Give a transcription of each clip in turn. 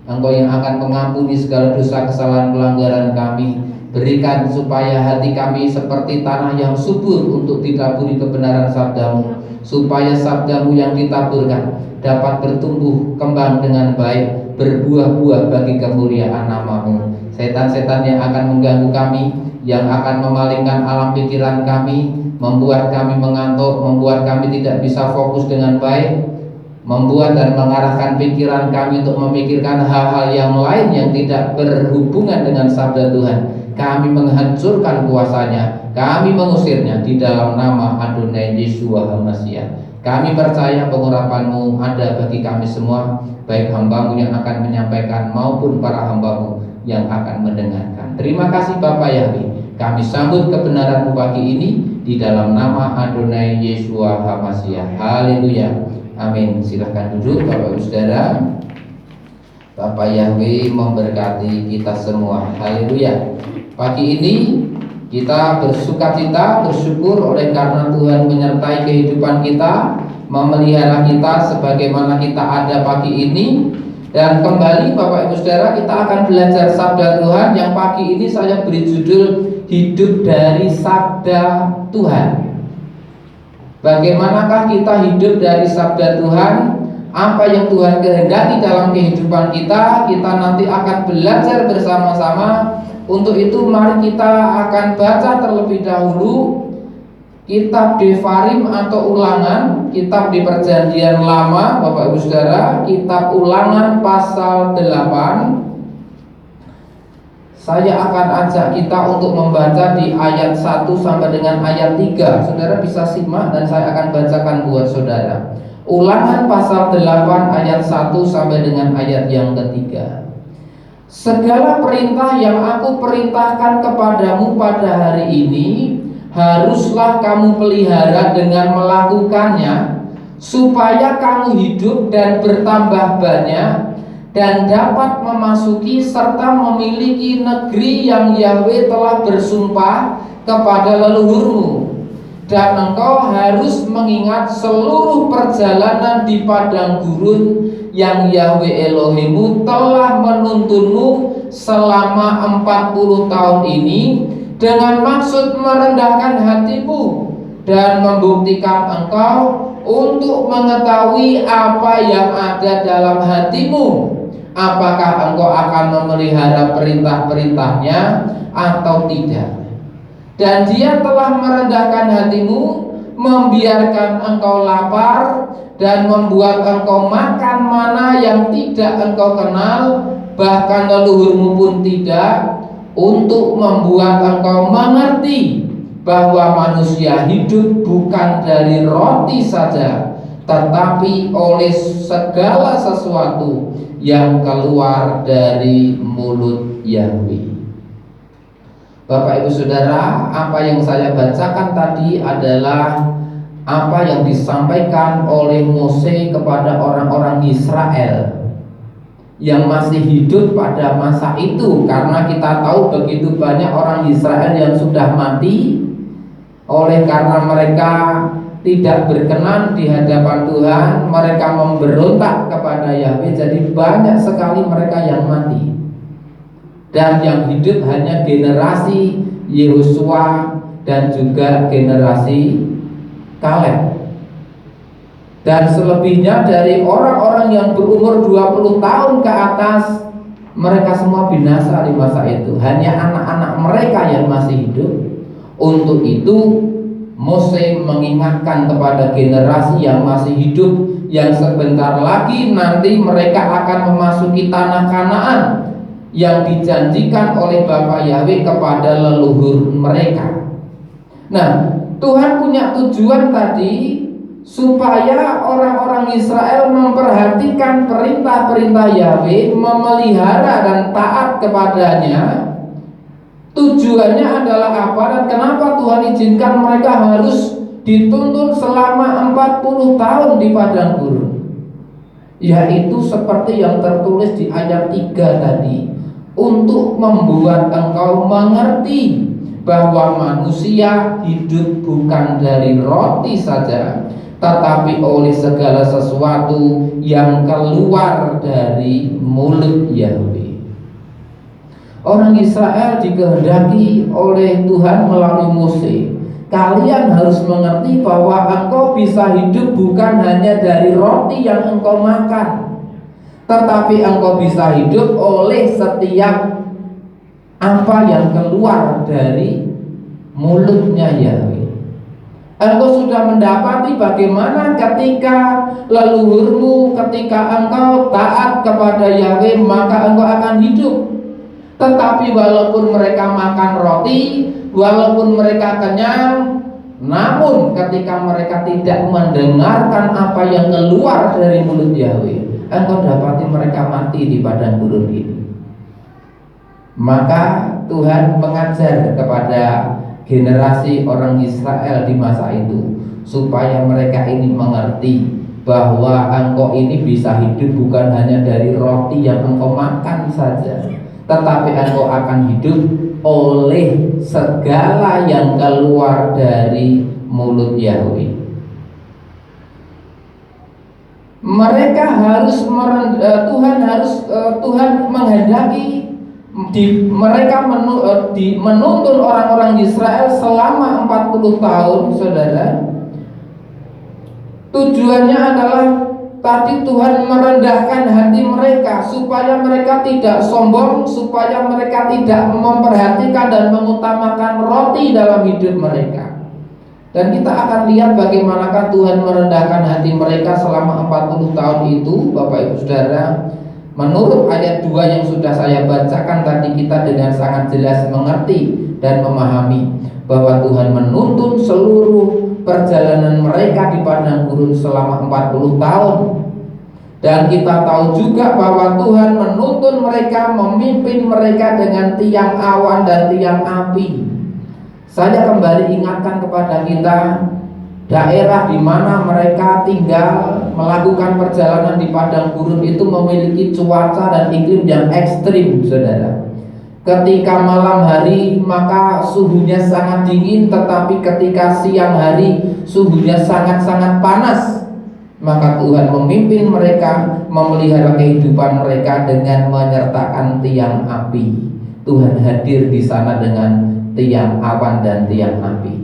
Engkau yang akan mengampuni segala dosa kesalahan pelanggaran kami. Berikan supaya hati kami seperti tanah yang subur untuk ditaburi kebenaran sabdamu, supaya sabdamu yang ditaburkan dapat bertumbuh kembang dengan baik, berbuah-buah bagi kemuliaan namamu. Setan-setan yang akan mengganggu kami, yang akan memalingkan alam pikiran kami, membuat kami mengantuk, membuat kami tidak bisa fokus dengan baik, membuat dan mengarahkan pikiran kami untuk memikirkan hal-hal yang lain yang tidak berhubungan dengan sabda Tuhan. Kami menghancurkan kuasanya, kami mengusirnya di dalam nama Adonai Yeshua HaMashiach. Kami percaya pengurapan-Mu ada bagi kami semua, baik hamba-Mu yang akan menyampaikan maupun para hamba-Mu yang akan mendengarkan. Terima kasih Bapak Yahweh. Kami sambut kebenaran-Mu pagi ini di dalam nama Adonai Yeshua HaMashiach. Haleluya. Amin. Silahkan duduk Bapak Ibu Saudara. Bapak Yahweh memberkati kita semua. Haleluya. Pagi ini kita bersukacita, bersyukur oleh karena Tuhan menyertai kehidupan kita, memelihara kita sebagaimana kita ada pagi ini. Dan kembali Bapak Ibu Saudara, kita akan belajar sabda Tuhan yang pagi ini saya beri judul Hidup dari Sabda Tuhan. Bagaimanakah kita hidup dari sabda Tuhan? Apa yang Tuhan kehendaki dalam kehidupan kita? Kita nanti akan belajar bersama-sama. Untuk itu mari kita akan baca terlebih dahulu kitab Devarim atau Ulangan, kitab di Perjanjian Lama Bapak Ibu Saudara, kitab Ulangan pasal 8. Saya akan ajak kita untuk membaca di ayat 1 sampai dengan ayat 3. Saudara bisa simak dan saya akan bacakan buat saudara. Ulangan pasal 8 ayat 1 sampai dengan ayat yang ketiga. Segala perintah yang aku perintahkan kepadamu pada hari ini haruslah kamu pelihara dengan melakukannya, supaya kamu hidup dan bertambah banyak, dan dapat memasuki serta memiliki negeri yang Yahweh telah bersumpah kepada leluhurmu. Dan engkau harus mengingat seluruh perjalanan di padang gurun yang Yahweh Elohimmu telah menuntunmu selama 40 tahun ini, dengan maksud merendahkan hatimu dan membuktikan engkau untuk mengetahui apa yang ada dalam hatimu, apakah engkau akan memelihara perintah-perintahnya atau tidak. Dan dia telah merendahkan hatimu, membiarkan engkau lapar, dan membuat engkau makan mana yang tidak engkau kenal, bahkan leluhurmu pun tidak, untuk membuat engkau mengerti bahwa manusia hidup bukan dari roti saja, tetapi oleh segala sesuatu yang keluar dari mulut Yahweh. Bapak Ibu Saudara, apa yang saya bacakan tadi adalah apa yang disampaikan oleh Mose kepada orang-orang Israel yang masih hidup pada masa itu, karena kita tahu begitu banyak orang Israel yang sudah mati oleh karena mereka tidak berkenan di hadapan Tuhan, mereka memberontak kepada Yahweh, jadi banyak sekali mereka yang mati. Dan yang hidup hanya generasi Yehosua dan juga generasi Kaleb. Dan selebihnya dari orang-orang yang berumur 20 tahun ke atas, mereka semua binasa di masa itu. Hanya anak-anak mereka yang masih hidup. Untuk itu Mose mengingatkan kepada generasi yang masih hidup, yang sebentar lagi nanti mereka akan memasuki tanah Kanaan yang dijanjikan oleh Bapa Yahweh kepada leluhur mereka. Nah, Tuhan punya tujuan tadi supaya orang-orang Israel memperhatikan perintah-perintah Yahweh, memelihara dan taat kepadanya. Tujuannya adalah apa dan kenapa Tuhan izinkan mereka harus dituntun selama 40 tahun di padang gurun? Yaitu seperti yang tertulis di ayat 3 tadi, untuk membuat engkau mengerti bahwa manusia hidup bukan dari roti saja, tetapi oleh segala sesuatu yang keluar dari mulut Yahweh. Orang Israel dikehendaki oleh Tuhan melalui Mose, kalian harus mengerti bahwa engkau bisa hidup bukan hanya dari roti yang engkau makan, tetapi engkau bisa hidup oleh setiap apa yang keluar dari mulutnya Yahweh. Engkau sudah mendapati bagaimana ketika leluhurmu, ketika engkau taat kepada Yahweh, maka engkau akan hidup. Tetapi walaupun mereka makan roti, walaupun mereka kenyang, namun ketika mereka tidak mendengarkan apa yang keluar dari mulut Yahweh, engkau dapati mereka mati di padang gurun ini. Maka Tuhan mengajar kepada generasi orang Israel di masa itu, supaya mereka ini mengerti bahwa engkau ini bisa hidup bukan hanya dari roti yang engkau makan saja, tetapi engkau akan hidup oleh segala yang keluar dari mulut Yahweh. Mereka harus Tuhan menghendaki mereka menuntun orang-orang Israel selama 40 tahun, saudara. Tujuannya adalah tadi Tuhan merendahkan hati mereka, supaya mereka tidak sombong, supaya mereka tidak memperhatikan dan mengutamakan roti dalam hidup mereka. Dan kita akan lihat bagaimanakah Tuhan merendahkan hati mereka selama 40 tahun itu, Bapak Ibu Saudara. Menurut ayat 2 yang sudah saya bacakan tadi, kita dengan sangat jelas mengerti dan memahami bahwa Tuhan menuntun seluruh perjalanan mereka di padang gurun selama 40 tahun. Dan kita tahu juga bahwa Tuhan menuntun mereka, memimpin mereka dengan tiang awan dan tiang api. Saya kembali ingatkan kepada kita, daerah di mana mereka tinggal melakukan perjalanan di padang gurun itu memiliki cuaca dan iklim yang ekstrim, saudara. Ketika malam hari maka suhunya sangat dingin, tetapi ketika siang hari suhunya sangat-sangat panas. Maka Tuhan memimpin mereka, memelihara kehidupan mereka dengan menyertakan tiang api. Tuhan hadir di sana dengan tiang awan dan tiang api.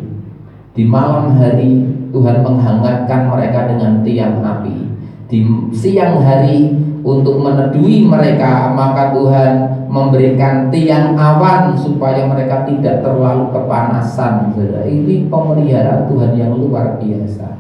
Di malam hari Tuhan menghangatkan mereka dengan tiang api. Di siang hari untuk meneduhi mereka, maka Tuhan memberikan tiang awan supaya mereka tidak terlalu kepanasan. Ini pemeliharaan Tuhan yang luar biasa.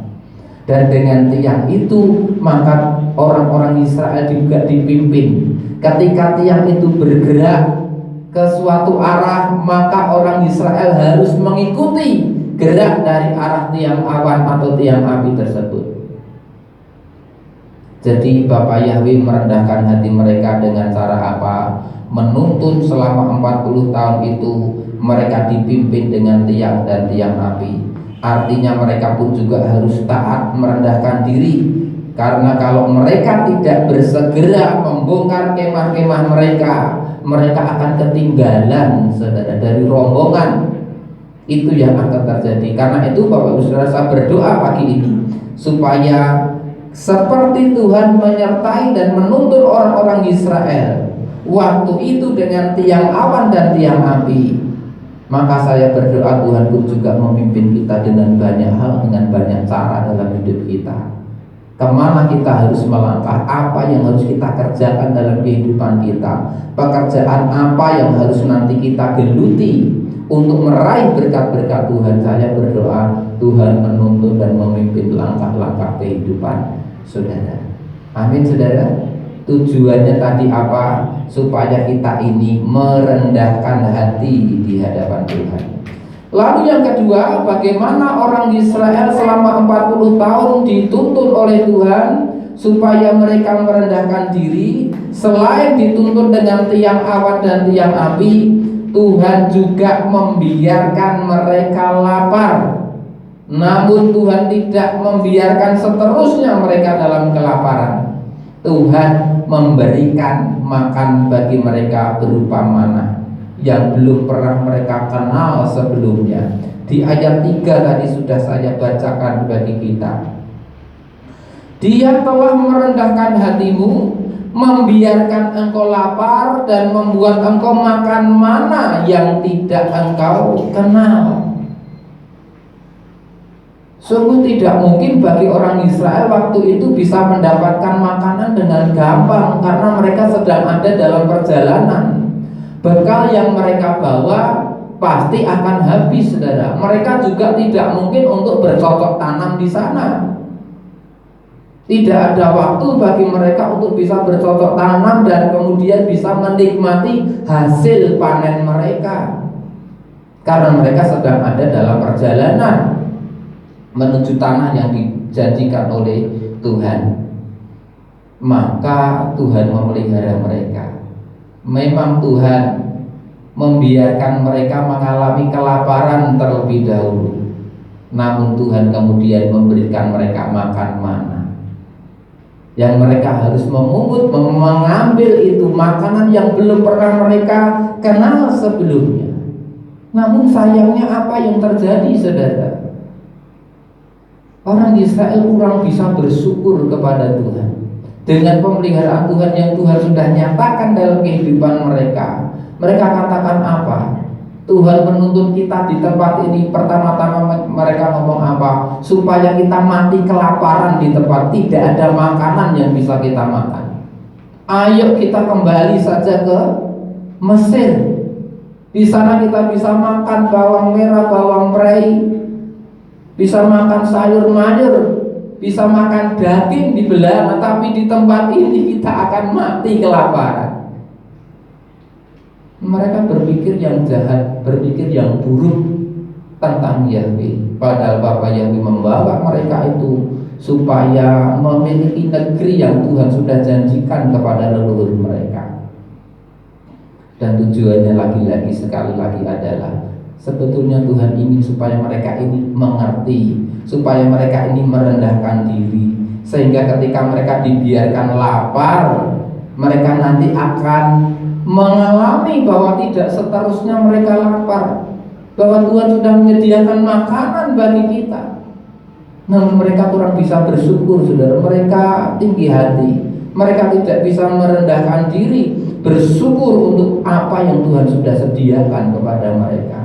Dan dengan tiang itu maka orang-orang Israel juga dipimpin. Ketika tiang itu bergerak ke suatu arah, maka orang Israel harus mengikuti gerak dari arah tiang awan atau tiang api tersebut. Jadi Bapa Yahweh merendahkan hati mereka dengan cara apa? Menuntun selama 40 tahun itu mereka dipimpin dengan tiang dan tiang api. Artinya mereka pun juga harus taat, merendahkan diri. Karena kalau mereka tidak bersegera membongkar kemah-kemah mereka, mereka akan ketinggalan, saudara, dari rombongan. Itu yang akan terjadi. Karena itu Bapak Ibu Saudara, saya berdoa pagi ini supaya seperti Tuhan menyertai dan menuntun orang-orang Israel waktu itu dengan tiang awan dan tiang api, maka saya berdoa Tuhan pun juga memimpin kita dengan banyak hal, dengan banyak cara dalam hidup kita. Kemana kita harus melangkah, apa yang harus kita kerjakan dalam kehidupan kita, pekerjaan apa yang harus nanti kita geluti untuk meraih berkat-berkat Tuhan. Saya berdoa Tuhan menuntun dan memimpin langkah-langkah kehidupan saudara. Amin, saudara. Tujuannya tadi apa? Supaya kita ini merendahkan hati di hadapan Tuhan. Lalu yang kedua, bagaimana orang Israel selama 40 tahun dituntun oleh Tuhan supaya mereka merendahkan diri. Selain dituntun dengan tiang awan dan tiang api, Tuhan juga membiarkan mereka lapar. Namun Tuhan tidak membiarkan seterusnya mereka dalam kelaparan. Tuhan memberikan makan bagi mereka berupa manna yang belum pernah mereka kenal sebelumnya. Di ayat 3 tadi sudah saya bacakan bagi kita. Dia telah merendahkan hatimu, membiarkan engkau lapar, dan membuat engkau makan mana yang tidak engkau kenal. Sungguh tidak mungkin bagi orang Israel waktu itu bisa mendapatkan makanan dengan gampang, karena mereka sedang ada dalam perjalanan. Bekal yang mereka bawa pasti akan habis, saudara. Mereka juga tidak mungkin untuk bercocok tanam di sana. Tidak ada waktu bagi mereka untuk bisa bercocok tanam dan kemudian bisa menikmati hasil panen mereka, karena mereka sedang ada dalam perjalanan menuju tanah yang dijanjikan oleh Tuhan. Maka Tuhan memelihara mereka. Memang Tuhan membiarkan mereka mengalami kelaparan terlebih dahulu, namun Tuhan kemudian memberikan mereka makan mana, yang mereka harus memungut, mengambil itu makanan yang belum pernah mereka kenal sebelumnya. Namun sayangnya apa yang terjadi, saudara? Orang Israel kurang bisa bersyukur kepada Tuhan dengan pemeliharaan Tuhan yang Tuhan sudah nyatakan dalam kehidupan mereka. Mereka katakan apa? Tuhan menuntut kita di tempat ini. Pertama-tama mereka ngomong apa? Supaya kita mati kelaparan di tempat, tidak ada makanan yang bisa kita makan. Ayo kita kembali saja ke Mesir. Di sana kita bisa makan bawang merah, bawang prei, bisa makan sayur mayur, bisa makan daging dibelah, tapi di tempat ini kita akan mati kelaparan. Mereka berpikir yang jahat, berpikir yang buruk tentang Yahweh. Padahal Bapa Yahweh membawa mereka itu supaya memiliki negeri yang Tuhan sudah janjikan kepada leluhur mereka. Dan tujuannya lagi-lagi sekali lagi adalah sebetulnya Tuhan ingin supaya mereka ini mengerti, supaya mereka ini merendahkan diri, sehingga ketika mereka dibiarkan lapar, mereka nanti akan mengalami bahwa tidak seterusnya mereka lapar, bahwa Tuhan sudah menyediakan makanan bagi kita. Namun mereka kurang bisa bersyukur, saudara. Mereka tinggi hati, mereka tidak bisa merendahkan diri, bersyukur untuk apa yang Tuhan sudah sediakan kepada mereka.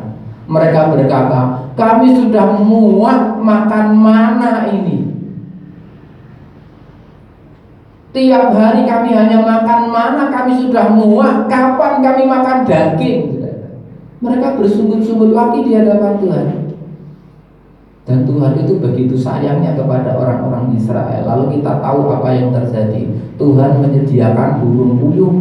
Mereka berkata, kami sudah muak makan mana ini. Tiap hari kami hanya makan mana, kami sudah muak. Kapan kami makan daging? Mereka bersungut-sungut lagi di hadapan Tuhan. Dan Tuhan itu begitu sayangnya kepada orang-orang Israel. Lalu kita tahu apa yang terjadi. Tuhan menyediakan burung puyuh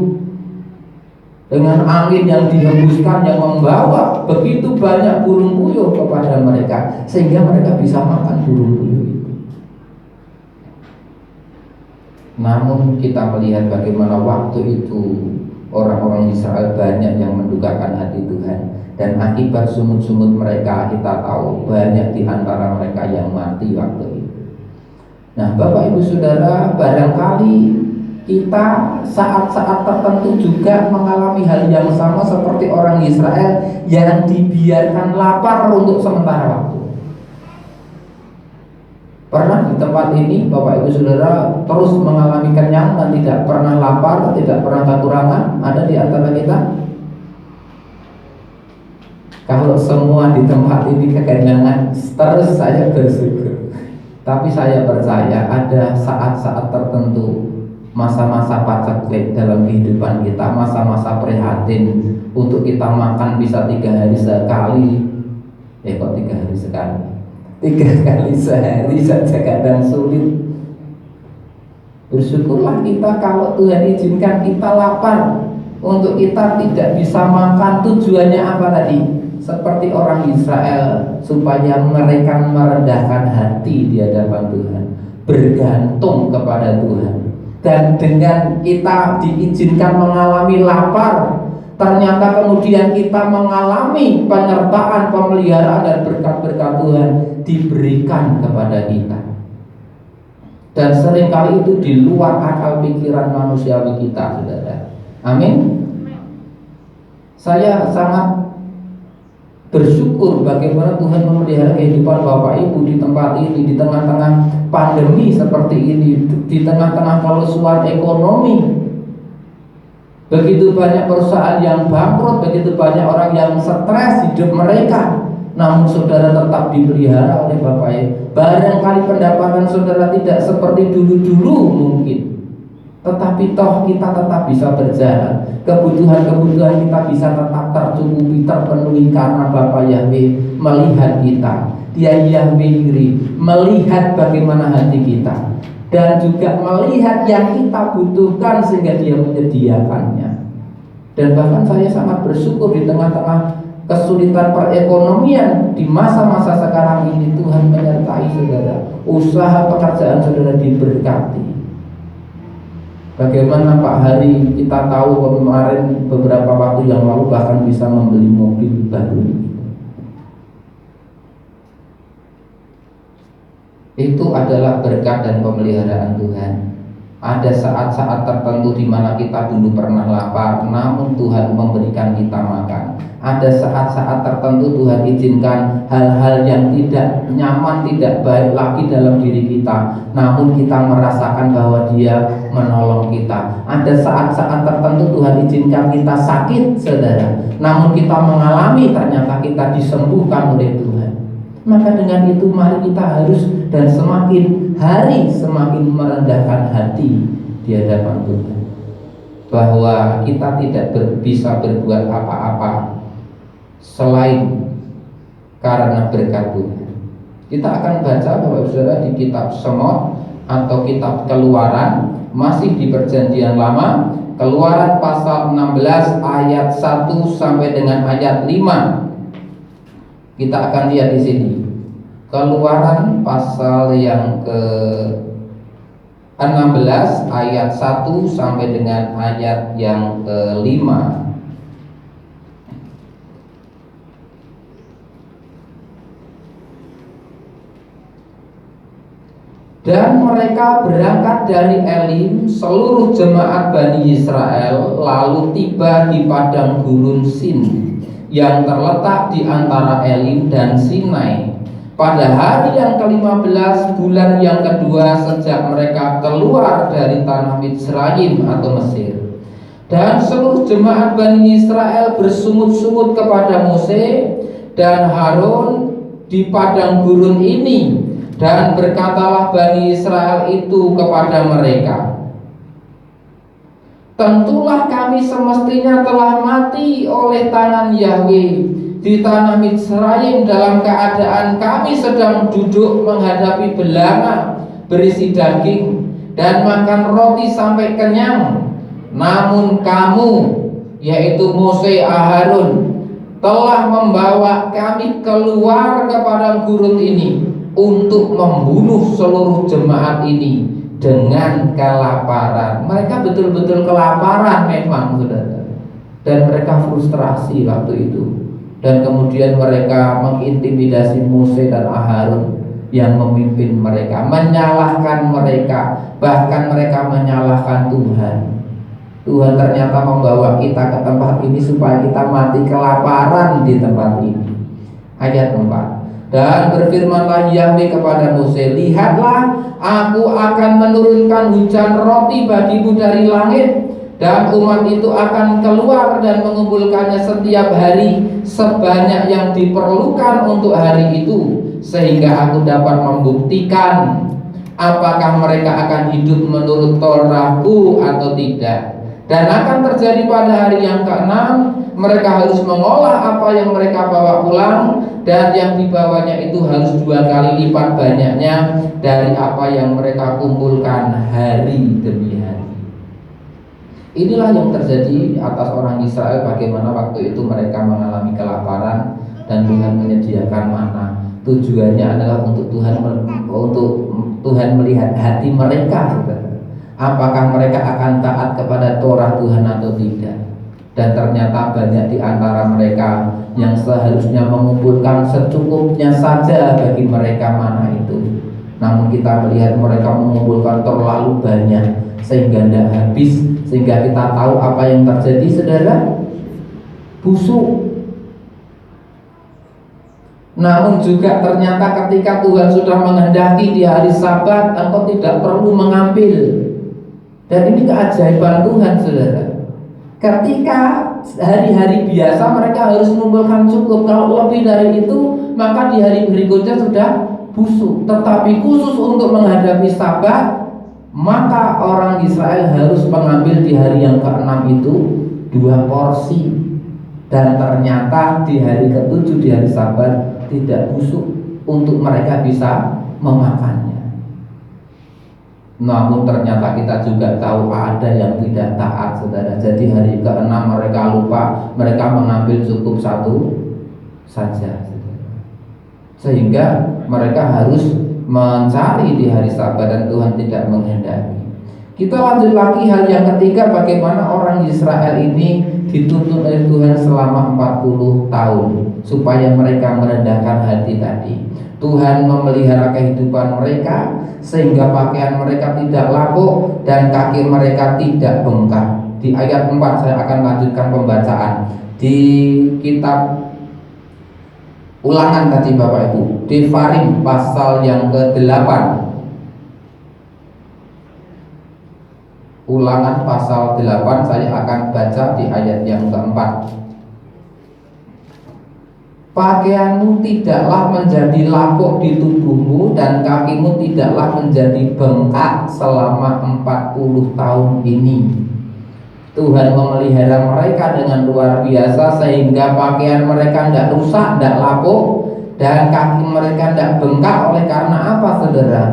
dengan angin yang dihembuskan, yang membawa begitu banyak burung puyuh kepada mereka, sehingga mereka bisa makan burung puyuh itu. Namun kita melihat bagaimana waktu itu orang-orang Israel banyak yang mendukakan hati Tuhan, dan akibat sungut-sungut mereka kita tahu banyak di antara mereka yang mati waktu itu. Nah, Bapak Ibu Saudara, barangkali kita saat-saat tertentu juga mengalami hal yang sama seperti orang Israel yang dibiarkan lapar untuk sementara waktu. Pernah di tempat ini Bapak Ibu Saudara terus mengalami kenyang dan tidak pernah lapar, tidak pernah kekurangan? Ada di antara kita? Kalau semua di tempat ini kekenyangan, terus saya bersyukur. Tapi saya percaya ada saat-saat tertentu, masa-masa paceklik dalam kehidupan kita, masa-masa prihatin untuk kita makan bisa 3 hari sekali. Kok 3 hari sekali? 3 kali sehari saja kadang sulit. Bersyukurlah kita kalau Tuhan izinkan kita lapar, untuk kita tidak bisa makan. Tujuannya apa tadi? Seperti orang Israel, supaya mereka merendahkan hati di hadapan Tuhan, bergantung kepada Tuhan. Dan dengan kita diizinkan mengalami lapar, ternyata kemudian kita mengalami penyertaan, pemeliharaan dan berkat-berkat Tuhan diberikan kepada kita. Dan seringkali itu di luar akal pikiran manusiawi kita, saudara. Amin. Saya sangat bersyukur bagaimana Tuhan memelihara kehidupan Bapak Ibu di tempat ini, di tengah-tengah pandemi seperti ini, di tengah-tengah kelusuan ekonomi. Begitu banyak perusahaan yang bangkrut, begitu banyak orang yang stres hidup mereka. Namun saudara tetap dipelihara oleh Bapak Ibu. Barangkali pendapatan saudara tidak seperti dulu-dulu mungkin, tetapi toh kita tetap bisa berjalan. Kebutuhan-kebutuhan kita bisa tetap tercukupi, terpenuhi karena Bapa Yahweh melihat kita. Dia Yahweh Yireh, melihat bagaimana hati kita, dan juga melihat yang kita butuhkan sehingga Dia menyediakannya. Dan bahkan saya sangat bersyukur di tengah-tengah kesulitan perekonomian di masa-masa sekarang ini, Tuhan menyertai saudara. Usaha pekerjaan saudara diberkati. Bagaimana Pak Hari, kita tahu kemarin beberapa waktu yang lalu bahkan bisa membeli mobil baru. Itu adalah berkat dan pemeliharaan Tuhan. Ada saat-saat tertentu di mana kita dulu pernah lapar, namun Tuhan memberikan kita makan. Ada saat-saat tertentu Tuhan izinkan hal-hal yang tidak nyaman, tidak baik lagi dalam diri kita, namun kita merasakan bahwa Dia menolong kita. Ada saat-saat tertentu Tuhan izinkan kita sakit, saudara, namun kita mengalami ternyata kita disembuhkan oleh Tuhan. Maka dengan itu mari kita harus dan semakin hari semakin merendahkan hati di hadapan Tuhan, bahwa kita tidak bisa berbuat apa-apa selain karena berkat Tuhan. Kita akan baca Bapak Saudara di kitab Semot atau kitab Keluaran, masih di Perjanjian Lama, Keluaran pasal 16 ayat 1 sampai dengan ayat 5. Kita akan lihat di sini. Keluaran pasal yang ke-16 ayat 1 sampai dengan ayat yang ke-5. Dan mereka berangkat dari Elim, seluruh jemaat Bani Israel, lalu tiba di padang gurun Sin yang terletak di antara Elim dan Sinai pada hari yang ke-15 bulan yang kedua sejak mereka keluar dari tanah Mitsraim atau Mesir. Dan seluruh jemaat Bani Israel bersungut-sungut kepada Mose dan Harun di padang gurun ini, dan berkatalah Bani Israel itu kepada mereka, tentulah kami semestinya telah mati oleh tangan Yahweh di tanah Mitsraim dalam keadaan kami sedang duduk menghadapi belanga berisi daging dan makan roti sampai kenyang. Namun kamu, yaitu Mose Harun, telah membawa kami keluar ke padang gurun ini untuk membunuh seluruh jemaat ini dengan kelaparan. Mereka betul-betul kelaparan memang, saudara, dan mereka frustrasi waktu itu. Dan kemudian mereka mengintimidasi Mose dan Harun yang memimpin mereka, menyalahkan mereka, bahkan mereka menyalahkan Tuhan. Tuhan ternyata membawa kita ke tempat ini supaya kita mati kelaparan di tempat ini. Ayat 4. Dan berfirmanlah Yahweh kepada Mose, lihatlah, aku akan menurunkan hujan roti bagimu dari langit, dan umat itu akan keluar dan mengumpulkannya setiap hari sebanyak yang diperlukan untuk hari itu, sehingga aku dapat membuktikan apakah mereka akan hidup menurut Torahku atau tidak. Dan akan terjadi pada hari yang ke-6, mereka harus mengolah apa yang mereka bawa pulang, dan yang dibawanya itu harus 2 kali lipat banyaknya dari apa yang mereka kumpulkan hari demi hari. Inilah yang terjadi atas orang Israel, bagaimana waktu itu mereka mengalami kelaparan dan Tuhan menyediakan mana. Tujuannya adalah untuk Tuhan melihat hati mereka, saudara. Apakah mereka akan taat kepada Torah Tuhan atau tidak. Dan ternyata banyak di antara mereka yang seharusnya mengumpulkan secukupnya saja bagi mereka mana itu, namun kita melihat mereka mengumpulkan terlalu banyak sehingga tidak habis, sehingga kita tahu apa yang terjadi, saudara. Busuk. Namun juga ternyata ketika Tuhan sudah menghendaki di hari Sabat, engkau tidak perlu mengambil. Dan ini keajaiban Tuhan, saudara. Ketika hari-hari biasa mereka harus mengumpulkan cukup, kalau lebih dari itu maka di hari berikutnya sudah busuk. Tetapi khusus untuk menghadapi Sabat, maka orang Israel harus mengambil di hari yang ke-6 itu 2 porsi. Dan ternyata di hari ke-7, di hari Sabat, tidak busuk untuk mereka bisa memakannya. Namun ternyata kita juga tahu ada yang tidak taat, saudara. Jadi hari ke-6 mereka lupa, mereka mengambil cukup 1 saja, sehingga mereka harus mencari di hari Sabat dan Tuhan tidak menghendaki. Kita lanjut lagi hal yang ketiga, bagaimana orang Israel ini dituntun oleh Tuhan selama 40 tahun supaya mereka merendahkan hati tadi. Tuhan memelihara kehidupan mereka sehingga pakaian mereka tidak lapuk dan kaki mereka tidak bengkak. Di ayat 4 saya akan lanjutkan pembacaan di kitab Ulangan tadi Bapak Ibu, Devarim pasal yang ke-8. Ulangan pasal 8 saya akan baca di ayat yang ke-4. Pakaianmu tidaklah menjadi lapuk di tubuhmu dan kakimu tidaklah menjadi bengkak selama 40 tahun ini. Tuhan memelihara mereka dengan luar biasa sehingga pakaian mereka tidak rusak, tidak lapuk, dan kaki mereka tidak bengkak. Oleh karena apa, saudara?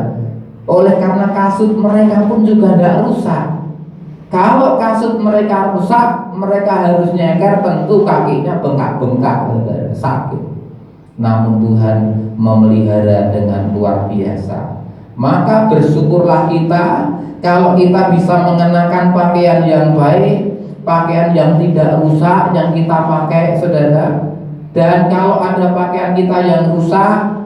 Oleh karena kasut mereka pun juga tidak rusak. Kalau kasut mereka rusak, mereka harus nyeker, tentu kakinya bengkak-bengkak, sakit. Namun Tuhan memelihara dengan luar biasa. Maka bersyukurlah kita kalau kita bisa mengenakan pakaian yang baik, pakaian yang tidak rusak yang kita pakai, saudara. Dan kalau ada pakaian kita yang rusak,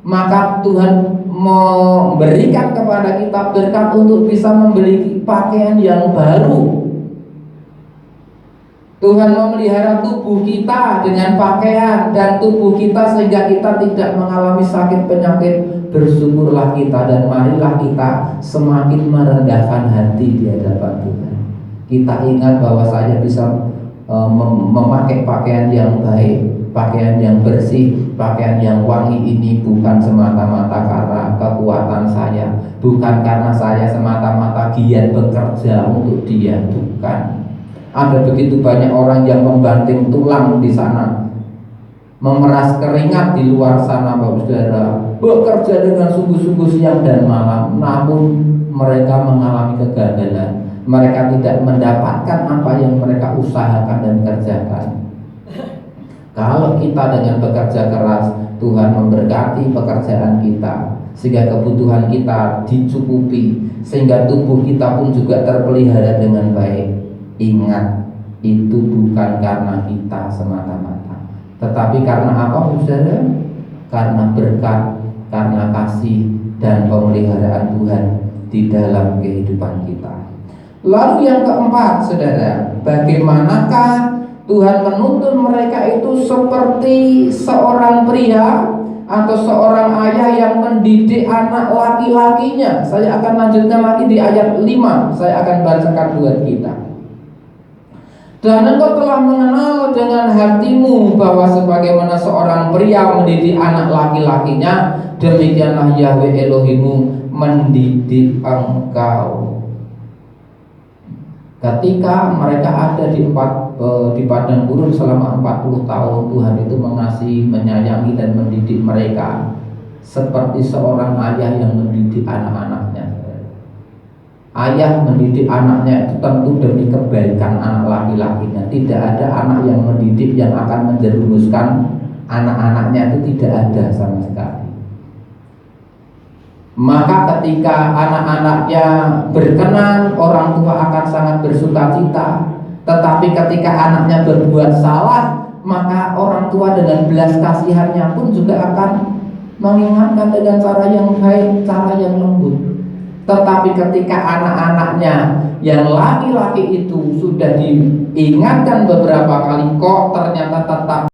maka Tuhan memberikan kepada kita berkat untuk bisa membeli pakaian yang baru. Tuhan memelihara tubuh kita dengan pakaian dan tubuh kita sehingga kita tidak mengalami sakit penyakit. Bersyukurlah kita dan marilah kita semakin merendahkan hati di hadapan Tuhan. Kita ingat bahwa saya bisa memakai pakaian yang baik, pakaian yang bersih, pakaian yang wangi ini bukan semata-mata karena kekuatan saya, bukan karena saya semata-mata giat bekerja untuk Dia, bukan. Ada begitu banyak orang yang membanting tulang di sana, memeras keringat di luar sana, Bapak Saudara, bekerja dengan sungguh-sungguh siang dan malam, namun mereka mengalami kegagalan. Mereka tidak mendapatkan apa yang mereka usahakan dan kerjakan. Kalau kita dengan bekerja keras, Tuhan memberkati pekerjaan kita sehingga kebutuhan kita dicukupi, sehingga tubuh kita pun juga terpelihara dengan baik. Ingat, itu bukan karena kita semata-mata, tetapi karena apa, saudara? Karena berkat, karena kasih dan pemeliharaan Tuhan di dalam kehidupan kita. Lalu yang keempat, saudara, bagaimanakah Tuhan menuntun mereka itu seperti seorang pria atau seorang ayah yang mendidik anak laki-lakinya. Saya akan lanjutkan lagi di ayat 5. Saya akan bacakan buat kita. Dan engkau telah mengenal dengan hatimu bahwa sebagaimana seorang pria mendidik anak laki-lakinya, demikianlah Yahweh Elohimmu mendidik engkau. Ketika mereka ada di padang gurun selama 40 tahun, Tuhan itu mengasihi, menyayangi dan mendidik mereka seperti seorang ayah yang mendidik anak-anaknya. Ayah mendidik anaknya itu tentu demi kebaikan anak laki-lakinya. Tidak ada anak yang mendidik yang akan menjerumuskan anak-anaknya, itu tidak ada sama sekali. Maka ketika anak-anaknya berkenan, orang tua akan sangat bersuka cita. Tetapi ketika anaknya berbuat salah, maka orang tua dengan belas kasihannya pun juga akan mengingatkan dengan cara yang baik, cara yang lembut. Tetapi ketika anak-anaknya yang laki-laki itu sudah diingatkan beberapa kali, kok ternyata tetap